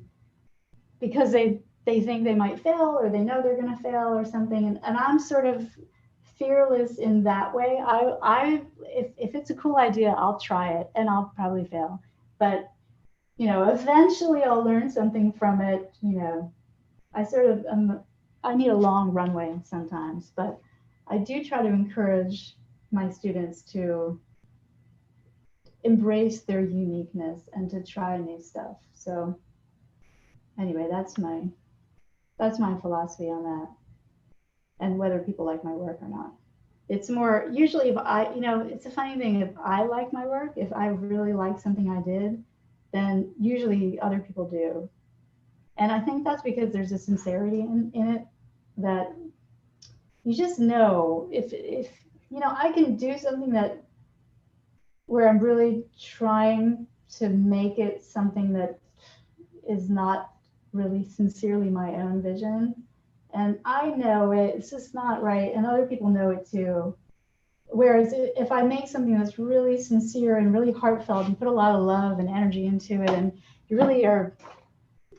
because they think they might fail, or they know they're going to fail or something. And I'm sort of fearless in that way. If it's a cool idea, I'll try it and I'll probably fail. But, you know, eventually I'll learn something from it. You know, I need a long runway sometimes, but I do try to encourage my students to embrace their uniqueness and to try new stuff. So anyway, that's my philosophy on that, and whether people like my work or not. It's more usually if I, you know, it's a funny thing, if I like my work, if I really like something I did, then usually other people do. And I think that's because there's a sincerity in it that you just know if you know, I can do something that where I'm really trying to make it something that is not really sincerely my own vision. And I know it's just not right. And other people know it too. Whereas if I make something that's really sincere and really heartfelt and put a lot of love and energy into it, and you really are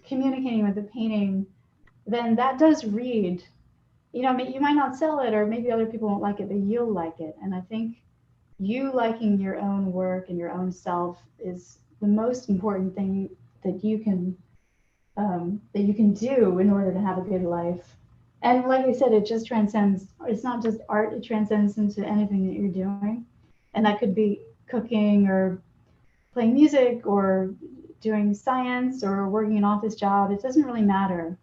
communicating with the painting, then that does read. You know, you might not sell it, or maybe other people won't like it, but you'll like it. And I think you liking your own work and your own self is the most important thing that you can do in order to have a good life. And like I said, it just transcends. It's not just art; it transcends into anything that you're doing, and that could be cooking or playing music or doing science or working an office job. It doesn't really matter,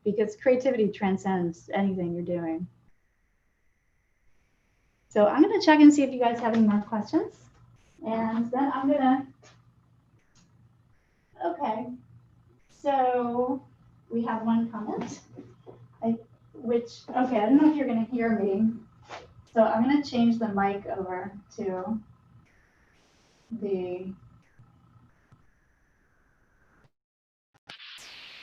because creativity transcends anything you're doing. So I'm going to check and see if you guys have any more questions. And then I'm going to, okay. So we have one comment, okay, I don't know if you're going to hear me. So I'm going to change the mic over to the.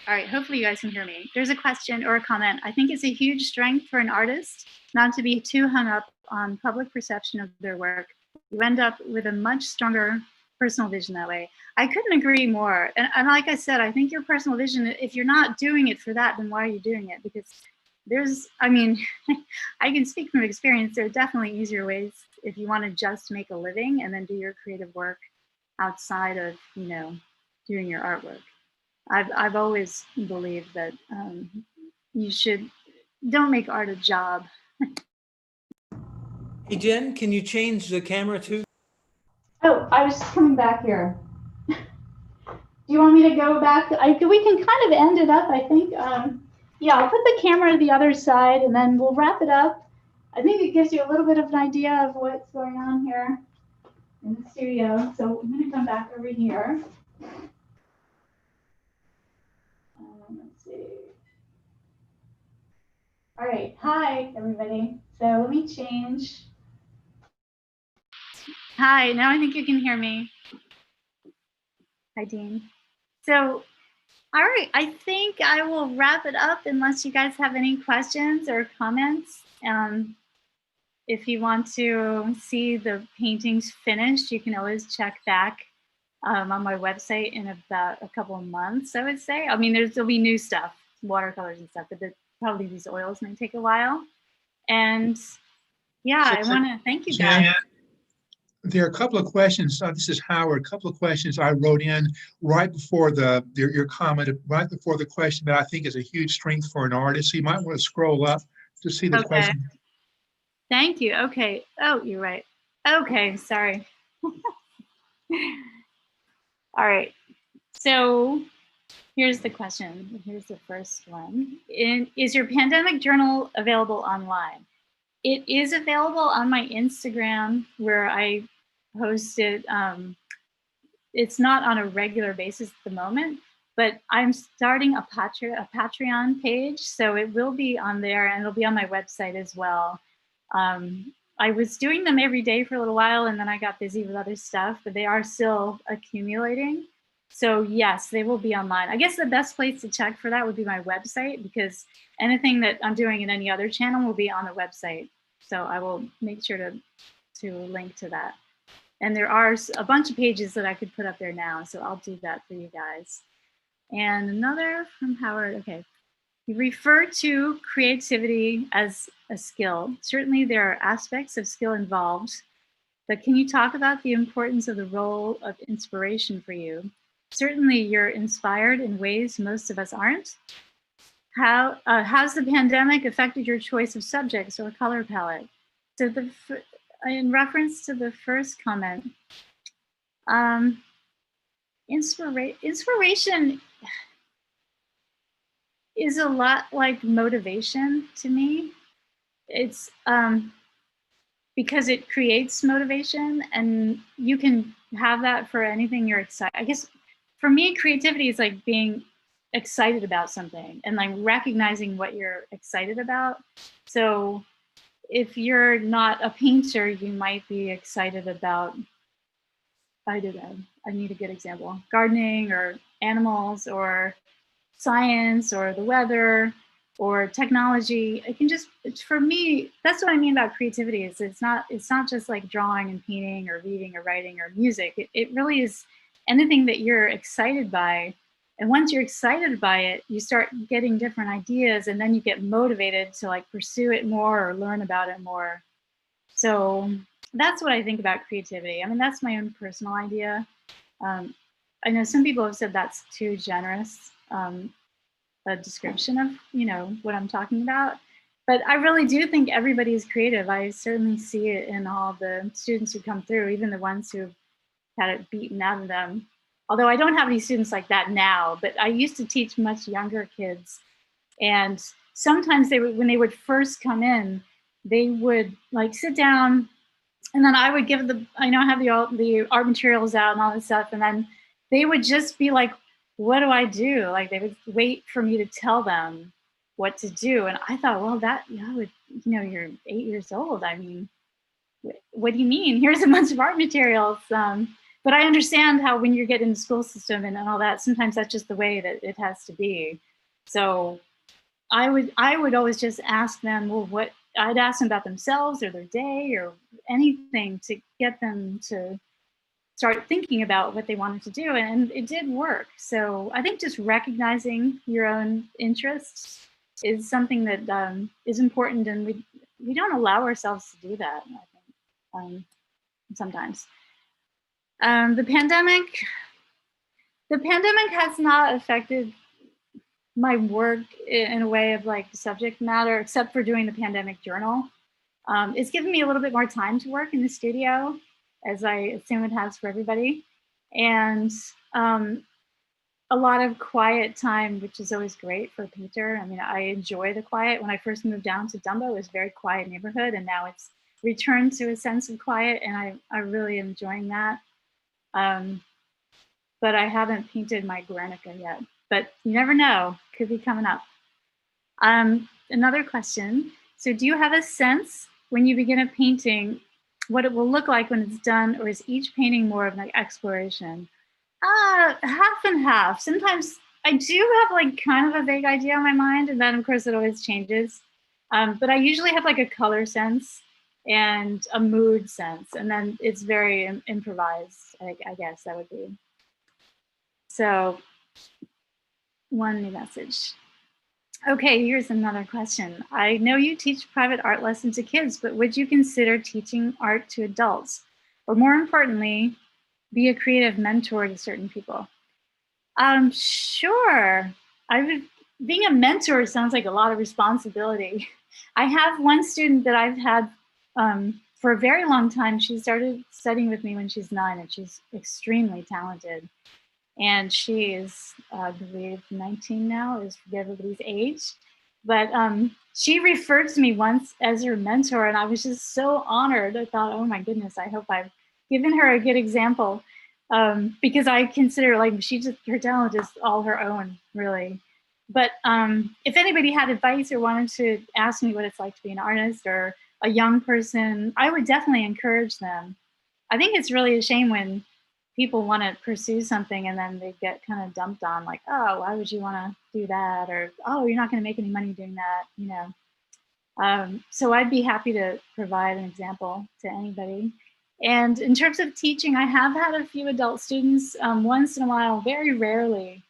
All right, hopefully you guys can hear me. There's a question or a comment. I think it's a huge strength for an artist not to be too hung up on public perception of their work. You end up with a much stronger personal vision that way. I couldn't agree more. And like I said, I think your personal vision, if you're not doing it for that, then why are you doing it? Because I mean, I can speak from experience, there are definitely easier ways if you want to just make a living and then do your creative work outside of, you know, doing your artwork. I've always believed that don't make art a job. Hey, Jen, can you change the camera too? Oh, I was just coming back here. Do you want me to go back? We can kind of end it up, I think. Yeah, I'll put the camera to the other side and then we'll wrap it up. I think it gives you a little bit of an idea of what's going on here in the studio. So I'm going to come back over here. Let's see. All right. Hi, everybody. So let me change. Hi, now I think you can hear me. Hi, Dean. So, all right, I think I will wrap it up unless you guys have any questions or comments. If you want to see the paintings finished, you can always check back on my website in about a couple of months, I would say. I mean, there'll be new stuff, watercolors and stuff, but probably these oils may take a while. And yeah, I want to thank you guys. Jen, there are a couple of questions. This is Howard. A couple of questions I wrote in right before your comment, right before the question that I think is a huge strength for an artist. So you might want to scroll up to see the question. Thank you. Okay. Oh, you're right. Okay, sorry. All right. So here's the question. Here's the first one. Is your pandemic journal available online? It is available on my Instagram where I post it. It's not on a regular basis at the moment, but I'm starting a Patreon page. So it will be on there and it'll be on my website as well. I was doing them every day for a little while and then I got busy with other stuff, but they are still accumulating. So yes, they will be online. I guess the best place to check for that would be my website, because anything that I'm doing in any other channel will be on the website. So I will make sure to link to that. And there are a bunch of pages that I could put up there now. So I'll do that for you guys. And another from Howard. Okay. You refer to creativity as a skill. Certainly there are aspects of skill involved, but can you talk about the importance of the role of inspiration for you? Certainly you're inspired in ways most of us aren't. How's the pandemic affected your choice of subjects or color palette? So in reference to the first comment, inspiration is a lot like motivation to me. It's because it creates motivation, and you can have that for anything you're excited. I guess for me, creativity is like being excited about something and like recognizing what you're excited about. So if you're not a painter, you might be excited about, I don't know, I need a good example, gardening or animals or science or the weather or technology. It can just, for me, that's what I mean about creativity is it's not just like drawing and painting or reading or writing or music. It really is anything that you're excited by. And once you're excited by it, you start getting different ideas, and then you get motivated to like pursue it more or learn about it more. So that's what I think about creativity. I mean, that's my own personal idea. I know some people have said that's too generous, a description of, you know, what I'm talking about. But I really do think everybody is creative. I certainly see it in all the students who come through, even the ones who've had it beaten out of them. Although I don't have any students like that now, but I used to teach much younger kids. And sometimes they would, when they would first come in, they would like sit down, and then I would give the, I know I have the art materials out and all this stuff, and then they would just be like, what do I do? Like they would wait for me to tell them what to do. And I thought, well, that, you know, you're 8 years old. I mean, what do you mean? Here's a bunch of art materials. But I understand how when you get in the school system and all that, sometimes that's just the way that it has to be. So I would always just ask them, well, I'd ask them about themselves or their day or anything to get them to start thinking about what they wanted to do, and it did work. So I think just recognizing your own interests is something that is important, and we don't allow ourselves to do that, I think, sometimes. The pandemic has not affected my work in a way of like subject matter, except for doing the pandemic journal. It's given me a little bit more time to work in the studio, as I assume it has for everybody. And a lot of quiet time, which is always great for a painter. I mean, I enjoy the quiet. When I first moved down to Dumbo, it was a very quiet neighborhood, and now it's returned to a sense of quiet, and I really am enjoying that. But I haven't painted my Guernica yet, but you never know, could be coming up. Another question. So do you have a sense when you begin a painting, what it will look like when it's done, or is each painting more of an exploration? Half and half. Sometimes I do have like kind of a vague idea in my mind, and then of course it always changes. But I usually have like a color sense and a mood sense, and then it's very improvised, I guess that would be. So one new message. Okay, here's another question. I know you teach private art lessons to kids, but would you consider teaching art to adults? Or more importantly, be a creative mentor to certain people? Sure. Being a mentor sounds like a lot of responsibility. I have one student that I've had for a very long time. She started studying with me when she's 9, and she's extremely talented. And she is, I believe, 19 now, is forget everybody's age. But she referred to me once as her mentor, and I was just so honored. I thought, oh my goodness, I hope I've given her a good example, because I consider like her talent is all her own, really. But if anybody had advice or wanted to ask me what it's like to be an artist or a young person, I would definitely encourage them. I think it's really a shame when people want to pursue something and then they get kind of dumped on, like, oh, why would you want to do that? Or, oh, you're not going to make any money doing that, you know. So I'd be happy to provide an example to anybody. And in terms of teaching, I have had a few adult students once in a while, very rarely.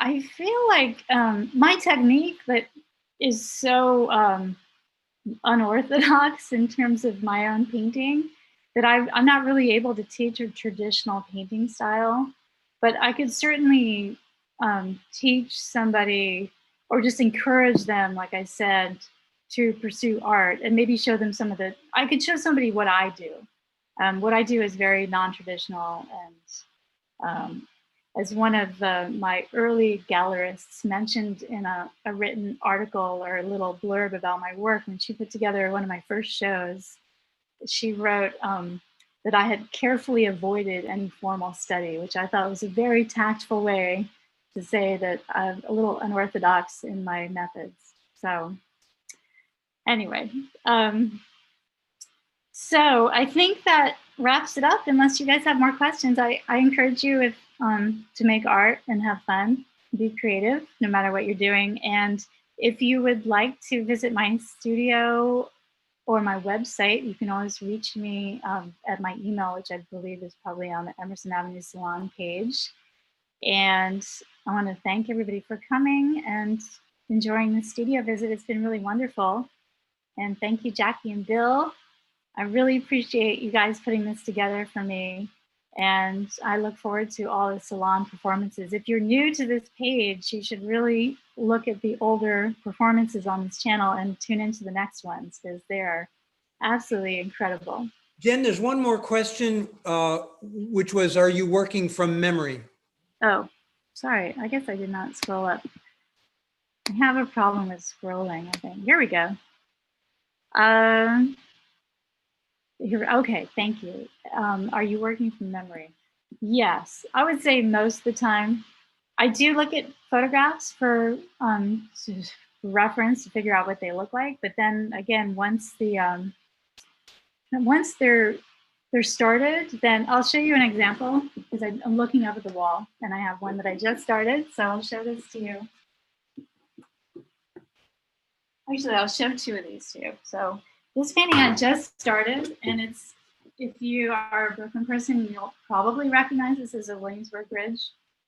I feel like my technique that is so unorthodox in terms of my own painting that I'm not really able to teach a traditional painting style, but I could certainly teach somebody or just encourage them, like I said, to pursue art and maybe show them some of the, I could show somebody what I do. What I do is very non-traditional, and as one of my early gallerists mentioned in a written article or a little blurb about my work when she put together one of my first shows, she wrote that I had carefully avoided any formal study, which I thought was a very tactful way to say that I'm a little unorthodox in my methods. So anyway, so I think that wraps it up. Unless you guys have more questions, I encourage you if, to make art and have fun, be creative, no matter what you're doing. And if you would like to visit my studio or my website, you can always reach me at my email, which I believe is probably on the Emerson Avenue Salon page. And I want to thank everybody for coming and enjoying the studio visit. It's been really wonderful. And thank you, Jackie and Bill. I really appreciate you guys putting this together for me. And I look forward to all the salon performances. If you're new to this page, you should really look at the older performances on this channel and tune into the next ones because they're absolutely incredible. Jen, there's one more question, which was, are you working from memory? Oh, sorry. I guess I did not scroll up. I have a problem with scrolling, I think. Here we go. Okay, thank you. Are you working from memory? Yes, I would say most of the time. I do look at photographs for reference to figure out what they look like. But then again, once they're started, then I'll show you an example because I'm looking up at the wall and I have one that I just started. So I'll show this to you. Actually, I'll show two of these to you. So this painting I just started, and it's, if you are a Brooklyn person, you'll probably recognize this as a Williamsburg Bridge.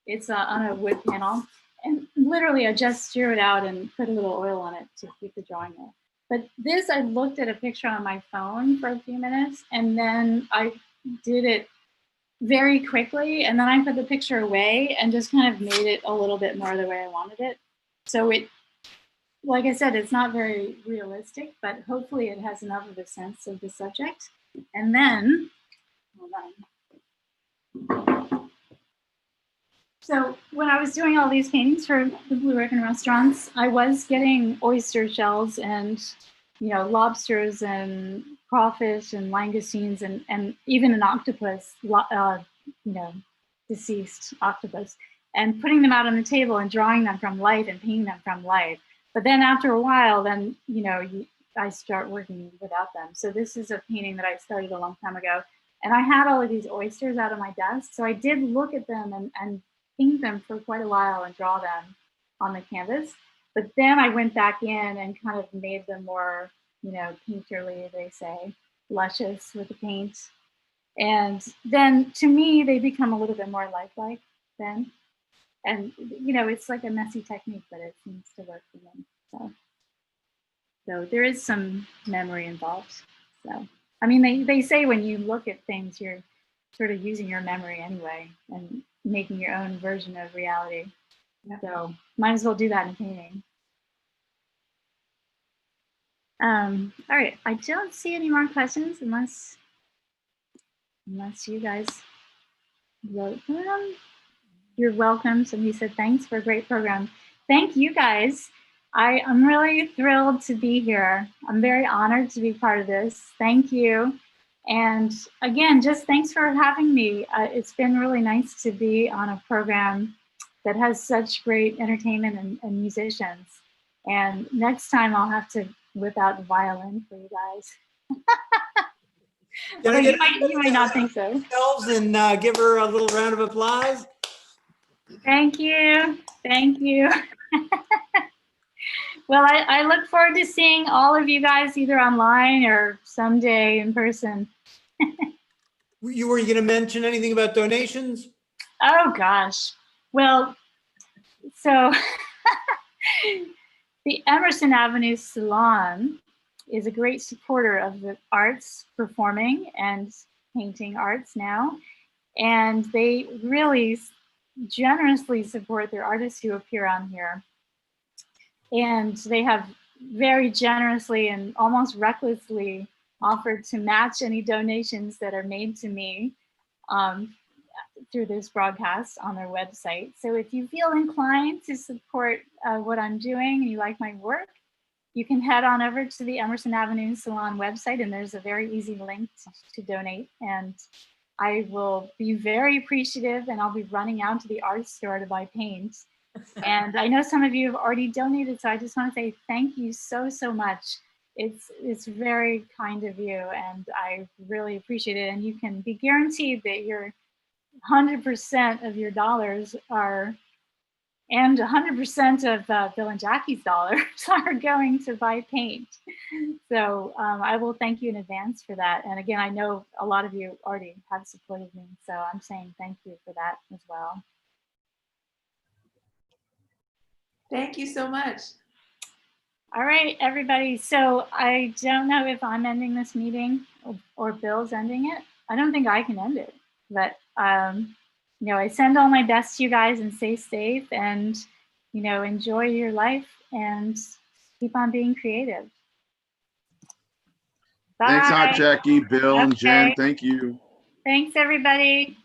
It's on a wood panel, and literally I just drew it out and put a little oil on it to keep the drawing there. But this, I looked at a picture on my phone for a few minutes, and then I did it very quickly, and then I put the picture away and just kind of made it a little bit more the way I wanted it. So it, like I said, it's not very realistic, but hopefully it has enough of a sense of the subject. And then, hold on. So when I was doing all these paintings for the Blue Ribbon restaurants, I was getting oyster shells and, you know, lobsters and crawfish and langoustines and even an octopus, you know, deceased octopus, and putting them out on the table and drawing them from life and painting them from life. But then after a while, then, you know, I start working without them. So this is a painting that I started a long time ago. And I had all of these oysters out on my desk. So I did look at them and paint them for quite a while and draw them on the canvas. But then I went back in and kind of made them more, you know, painterly, they say, luscious with the paint. And then to me, they become a little bit more lifelike then. And, you know, it's like a messy technique, but it seems to work for me. So there is some memory involved. So, I mean, they say when you look at things, you're sort of using your memory anyway and making your own version of reality. Yep. So might as well do that in painting. All right, I don't see any more questions unless you guys wrote them. You're welcome. Somebody said, thanks for a great program. Thank you guys. I'm really thrilled to be here. I'm very honored to be part of this. Thank you. And again, just thanks for having me. It's been really nice to be on a program that has such great entertainment and musicians. And next time I'll have to whip out the violin for you guys. You might not think so. And give her a little round of applause. Thank you. Thank you. Well, I look forward to seeing all of you guys either online or someday in person. Were you going to mention anything about donations? Oh, gosh. Well, So the Emerson Avenue Salon is a great supporter of the arts, performing and painting arts now. And they really generously support their artists who appear on here. And they have very generously and almost recklessly offered to match any donations that are made to me through this broadcast on their website. So if you feel inclined to support what I'm doing and you like my work, you can head on over to the Emerson Avenue Salon website, and there's a very easy link to donate. And I will be very appreciative, and I'll be running out to the art store to buy paint. And I know some of you have already donated, so I just want to say thank you so, so much. It's very kind of you, and I really appreciate it. And you can be guaranteed that your 100% of your dollars are, and 100% of Bill and Jackie's dollars are going to buy paint. So I will thank you in advance for that. And again, I know a lot of you already have supported me, so I'm saying thank you for that as well. Thank you so much. All right, everybody. So I don't know if I'm ending this meeting or Bill's ending it. I don't think I can end it, but you know, I send all my best to you guys, and stay safe, and you know, enjoy your life and keep on being creative. Bye. Thanks, Aunt Jackie, Bill, and Jen. Okay. Thank you. Thanks, everybody.